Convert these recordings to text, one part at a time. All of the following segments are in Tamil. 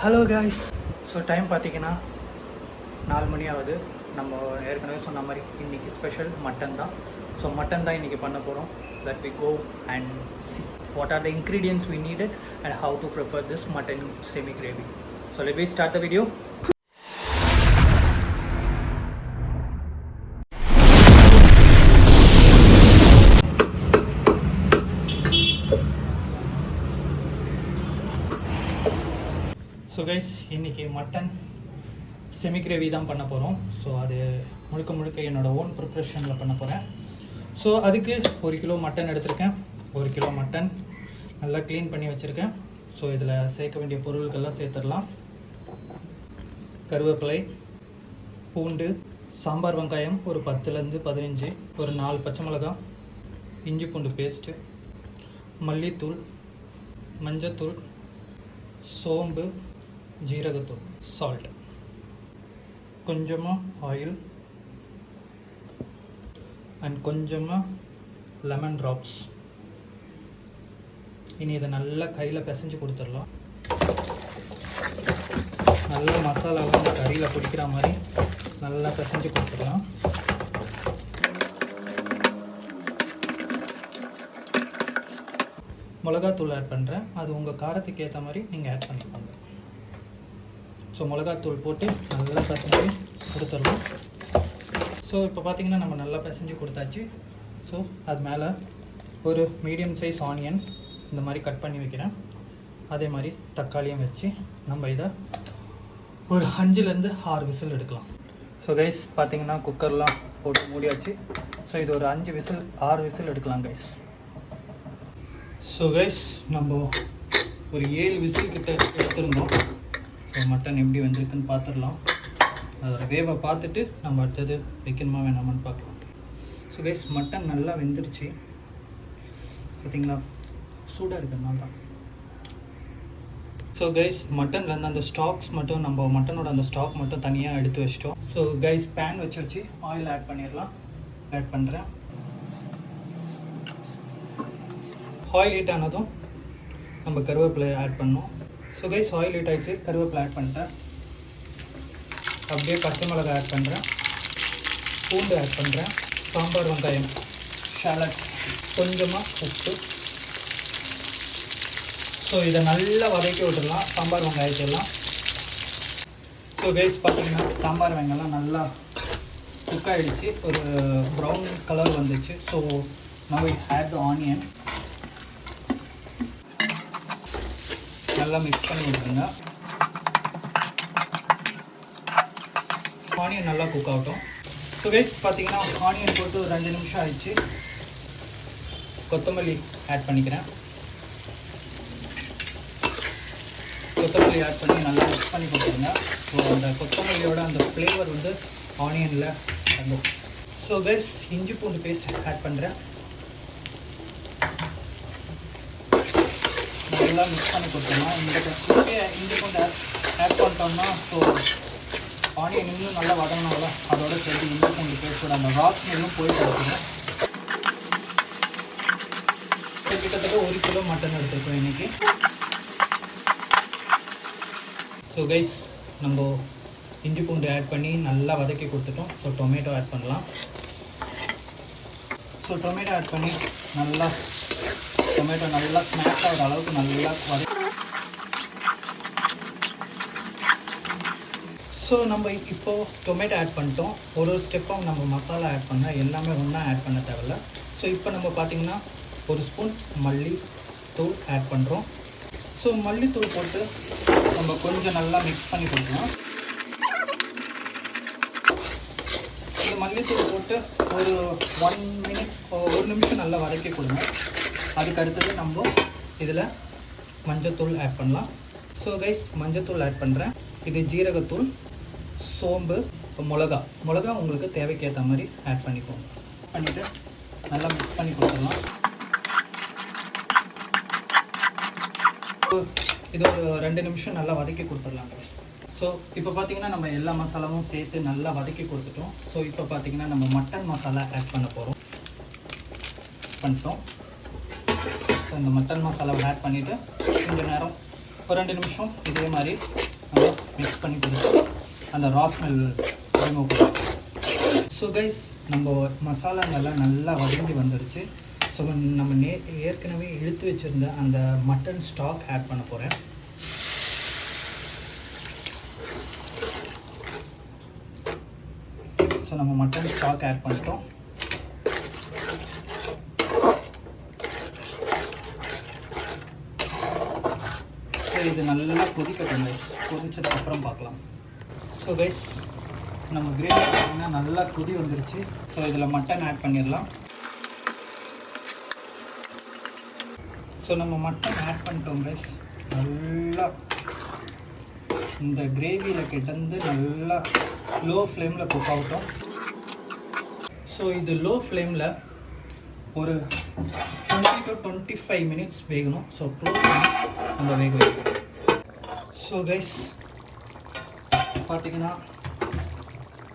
Hello guys. ஸோ டைம் பார்த்தீங்கன்னா 4 மணி ஆகுது. நம்ம ஏற்கனவே சொன்ன மாதிரி இன்றைக்கி ஸ்பெஷல் மட்டன் தான். ஸோ மட்டன் தான் இன்றைக்கி பண்ண போகிறோம். That we go and see what are the ingredients we needed and how to prepare this mutton semi gravy. So let me start the video. So guys, இன்றைக்கி மட்டன் செமி கிரேவி தான் பண்ண போகிறோம். ஸோ அது முழுக்க என்னோடய ஓன் ப்ரிப்ரேஷனில் பண்ண போகிறேன். ஸோ அதுக்கு 1 கிலோ மட்டன் எடுத்திருக்கேன். 1 கிலோ மட்டன் நல்லா க்ளீன் பண்ணி வச்சுருக்கேன். ஸோ இதில் சேர்க்க வேண்டிய பொருட்கள்லாம் சேர்த்துடலாம். கருவேப்பிலை, பூண்டு, சாம்பார் வெங்காயம் ஒரு 10லேருந்து 15, ஒரு 4 பச்சை மிளகாய், இஞ்சி பூண்டு பேஸ்ட்டு, மல்லித்தூள், மஞ்சத்தூள், சோம்பு, ஜீரகத்தூள், சால்ட், கொஞ்சமாக ஆயில் அண்ட் கொஞ்சமாக லெமன் ட்ராப்ஸ். இனி இதை நல்லா கையில் பிசைஞ்சு கொடுத்துடலாம். நல்லா மசாலாலாம் இந்த கறியில் பிடிக்கிற மாதிரி நல்லா பிசைஞ்சு கொடுத்துடலாம். மிளகாத்தூள் ஆட் பண்ணுறேன். அது உங்கள் காரத்துக்கு ஏற்ற மாதிரி நீங்கள் ஆட் பண்ணிக்கோங்க. ஸோ மிளகாத்தூள் போட்டு நல்லா பிசைஞ்சு கொடுத்துடலாம். ஸோ இப்போ பார்த்திங்கன்னா நம்ம நல்லா பிசைஞ்சு கொடுத்தாச்சு. ஸோ அது மேலே ஒரு மீடியம் சைஸ் ஆனியன் இந்த மாதிரி கட் பண்ணி வைக்கிறேன். அதே மாதிரி தக்காளியும் வச்சு நம்ம இதை ஒரு 5லேருந்து 6 விசில் எடுக்கலாம். ஸோ கைஸ் பார்த்திங்கன்னா குக்கர்லாம் போட்டு மூடியாச்சு. ஸோ இது ஒரு 5 விசில் 6 விசில் எடுக்கலாம் கைஸ். ஸோ கைஸ் நம்ம ஒரு 7 விசில் கிட்ட எடுத்துருந்தோம். ஸோ மட்டன் எப்படி வந்திருக்குன்னு பார்த்துடலாம். அதோட வேவை பார்த்துட்டு நம்ம அடுத்தது வைக்கணுமா வேணாமான்னு பார்க்கலாம். ஸோ கைஸ் மட்டன் நல்லா வெந்துருச்சு பார்த்தீங்களா, சூடாக இருக்கிறதுனால தான். ஸோ கைஸ் மட்டன்லேருந்து அந்த ஸ்டாக்ஸ் மட்டும் நம்ம மட்டனோட அந்த ஸ்டாக் மட்டும் தனியாக எடுத்து வச்சிட்டோம். ஸோ கைஸ் பேன் வச்சு ஆயில் ஆட் பண்ணிடலாம். ஆட் பண்ணுறேன். ஆயில் ஹீட் ஆனதும் நம்ம கருவேப்பிலை ஆட் பண்ணோம். ஸோ கைஸ் ஆயில் ஹீட் ஆகிடுச்சு, கருவேப்பிலை ஆட் பண்ணிட்டேன். அப்படியே பச்சை மிளகாய் ஆட் பண்ணுறேன், பூண்டு ஆட் பண்ணுறேன், சாம்பார் வெங்காயம், ஷாலட், கொஞ்சமாக உப்பு. ஸோ இதை நல்லா வதக்கி விட்டுடலாம் சாம்பார் வெங்காயத்தெல்லாம். ஸோ கைஸ் பார்த்தீங்கன்னா சாம்பார் வெங்காயம்லாம் நல்லா குக் ஆகிடுச்சு, ஒரு ப்ரௌன் கலர் வந்துச்சு. So now we add the onion. நல்லா மிக்ஸ் பண்ணி விட்டுருங்க. ஆனியன் நல்லா குக் ஆகட்டும். ஸோ கைஸ் பார்த்தீங்கன்னா ஆனியன் போட்டு ஒரு 2 நிமிஷம் ஆயிடுச்சு. கொத்தமல்லி ஆட் பண்ணிக்கிறேன். கொத்தமல்லி ஆட் பண்ணி நல்லா மிக்ஸ் பண்ணி கொடுத்துருங்க. ஸோ அந்த கொத்தமல்லியோட அந்த ஃப்ளேவர் வந்து ஆனியனில் வந்துடும். ஸோ கைஸ் இஞ்சி பூண்டு பேஸ்ட் ஆட் பண்ணுறேன். நல்லா மிக்ஸ் பண்ணி கொடுத்துடலாம். இஞ்சி பூண்டு ஆட் பண்ணிட்டோம்னா ஸோ ஆனியன் இன்னும் நல்லா வதங்கினால அதோட சேர்த்து இஞ்சி பூண்டு பேஸ்டோட அந்த ராஸ் ஸ்மெல்லும் போயிட்டு இருக்குது. கிட்டத்தட்ட 1 கிலோ மட்டன் எடுத்துருக்கோம் இன்றைக்கி. ஸோ கைஸ் நம்ம இஞ்சி பூண்டு ஆட் பண்ணி நல்லா வதக்கி கொடுத்துட்டோம். ஸோ டொமேட்டோ ஆட் பண்ணலாம். ஸோ டொமேட்டோ ஆட் பண்ணி டொமேட்டோ நல்லா ஸ்மாஷ் ஆகிற அளவுக்கு நல்லா வதக்கி. ஸோ நம்ம இப்போது டொமேட்டோ ஆட் பண்ணிட்டோம். ஒரு ஸ்டெப்பாக நம்ம மசாலா ஆட் பண்ணால் எல்லாமே ஒன்றா ஆட் பண்ண தேவையில்ல. ஸோ இப்போ நம்ம பார்த்திங்கன்னா 1 ஸ்பூன் மல்லித்தூள் ஆட் பண்ணுறோம். ஸோ மல்லித்தூள் போட்டு நம்ம கொஞ்சம் நல்லா மிக்ஸ் பண்ணி கொடுக்கலாம். இந்த மல்லித்தூள் போட்டு ஒரு 1 மினிட் 1 நிமிஷம் நல்லா வதக்கி கொடுங்க. அதுக்கு அடுத்தது நம்ம இதில் மஞ்சத்தூள் ஆட் பண்ணலாம். ஸோ கைஸ் மஞ்சத்தூள் ஆட் பண்ணுறேன். இது ஜீரகத்தூள், சோம்பு, மிளகா உங்களுக்கு தேவைக்கேற்ற மாதிரி ஆட் பண்ணிக்கோங்க. பண்ணிவிட்டு நல்லா மிக்ஸ் பண்ணி கொடுத்துடலாம். இது ஒரு 2 நிமிஷம் நல்லா வதக்கி கொடுத்துடலாம் கைஸ். ஸோ இப்போ பார்த்தீங்கன்னா நம்ம எல்லா மசாலாவும் சேர்த்து நல்லா வதக்கி கொடுத்துட்டோம். ஸோ இப்போ பார்த்தீங்கன்னா நம்ம மட்டன் மசாலா ஆட் பண்ண போகிறோம். பண்ணிட்டோம். ஸோ இந்த மட்டன் மசாலாவை ஆட் பண்ணிவிட்டு கொஞ்சம் நேரம் ஒரு 2 நிமிஷம் இதே மாதிரி நம்ம மிக்ஸ் பண்ணி கொடுத்து அந்த ரா ஸ்மெல் ரிமூவ் பண்ணுவோம். ஸோ கைஸ், நம்ம மசாலாங்கெல்லாம் நல்லா வதங்கி வந்துடுச்சு. ஸோ நம்ம ஏற்கனவே இழுத்து வச்சுருந்த அந்த மட்டன் ஸ்டாக் ஆட் பண்ண போகிறேன். ஸோ நம்ம மட்டன் ஸ்டாக் ஆட் பண்ணிட்டோம். ஸோ இது நல்லா கொதிக்கட்டும் கைஸ். கொதிச்சதுக்கப்புறம் பார்க்கலாம். ஸோ கைஸ், நம்ம கிரேவி பார்த்தீங்கன்னா நல்லா கொதி வந்துருச்சு. ஸோ இதில் மட்டன் ஆட் பண்ணிடலாம். ஸோ நம்ம மட்டன் ஆட் பண்ணிட்டோம் கைஸ். நல்லா இந்த கிரேவியில் கிட்டந்து நல்லா லோ ஃப்ளேமில் குக் ஆகட்டும். ஸோ இது லோ ஃப்ளேமில் ஒரு 20 to 25 minutes வேகணும். ஸோ க்ளோஸ் பண்ணி நம்ம வேக வைக்கணும். ஸோ கைஸ் பார்த்தீங்கன்னா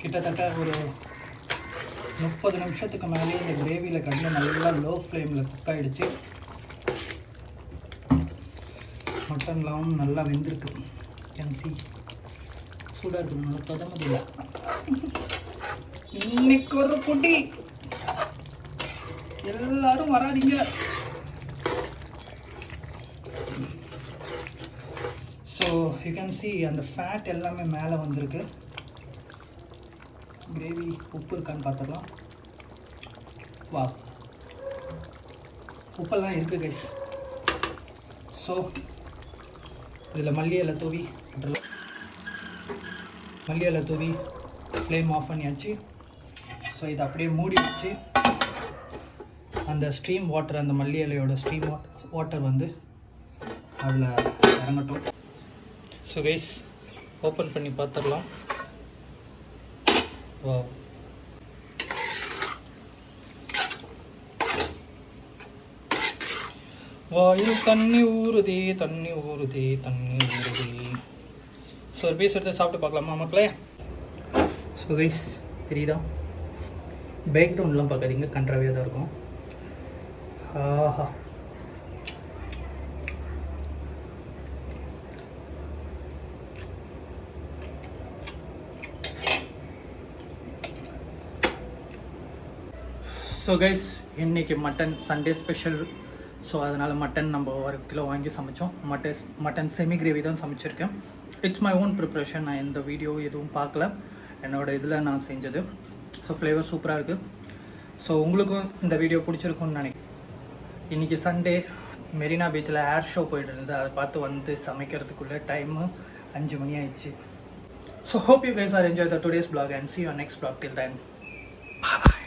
கிட்டத்தட்ட ஒரு 30 நிமிஷத்துக்கு மேலே இந்த கிரேவியில் கடந்து நல்லா லோ ஃப்ளேமில் குக் ஆகிடுச்சு. மட்டன்லாம் நல்லா வெந்திருக்கு. கேன்சி சூடாக இருக்கு, நல்லா தொட முடியல. இன்னைக்கு ஒரு குட்டி, எல்லாரும் வராதிங்க. ஸோ யூ கேன் சி அந்த ஃபேட் எல்லாமே மேலே வந்திருக்கு. கிரேவி உப்பு இருக்கான்னு பார்த்துக்கலாம். வா, உப்பெல்லாம் இருக்குது கைஸ். ஸோ இதில் மல்லி இலை தூவி ஃப்ளேம் ஆஃப் பண்ணியாச்சு. ஸோ இதை அப்படியே மூடி வச்சு அந்த ஸ்ட்ரீம் வாட்டர், அந்த மல்லி இலையோட ஸ்ட்ரீம் வாட்டர் வந்து அதில் இறங்கட்டும். ஸோ கைஸ், ஓப்பன் பண்ணி பார்த்துடலாம். வா, வாயில் தண்ணி ஊறுதே. ஸோ ஒரு பீஸ் எடுத்து சாப்பிட்டு பார்க்கலாமா மக்களே? ஸோ கைஸ், தெரியுதா? பேக்ரவுண்ட்லாம் பார்க்காதீங்க, கண்ட்ராவியாக தான் இருக்கும். ஆஹா, ஸோ கைஸ், இன்றைக்கி மட்டன் சண்டே ஸ்பெஷல். ஸோ அதனால் மட்டன் நம்ம 1 கிலோ வாங்கி சமைச்சோம். மட்டன் செமி கிரேவி தான் சமைச்சிருக்கேன். It's my own preparation. நான் இந்த வீடியோ எதுவும் பார்க்கல, என்னோடய இதில் நான் செஞ்சது. ஸோ ஃப்ளேவர் சூப்பராக இருக்குது. ஸோ உங்களுக்கும் இந்த வீடியோ பிடிச்சிருக்குன்னு நினைக்கிறேன். இன்றைக்கி சண்டே மெரினா பீச்சில் ஏர் ஷோ போயிட்டு இருந்தது. அதை பார்த்து வந்து சமைக்கிறதுக்குள்ளே டைமு 5 மணி ஆயிடுச்சு. So hope you guys are enjoyed the today's vlog and see you on next vlog. Till then, bye bye.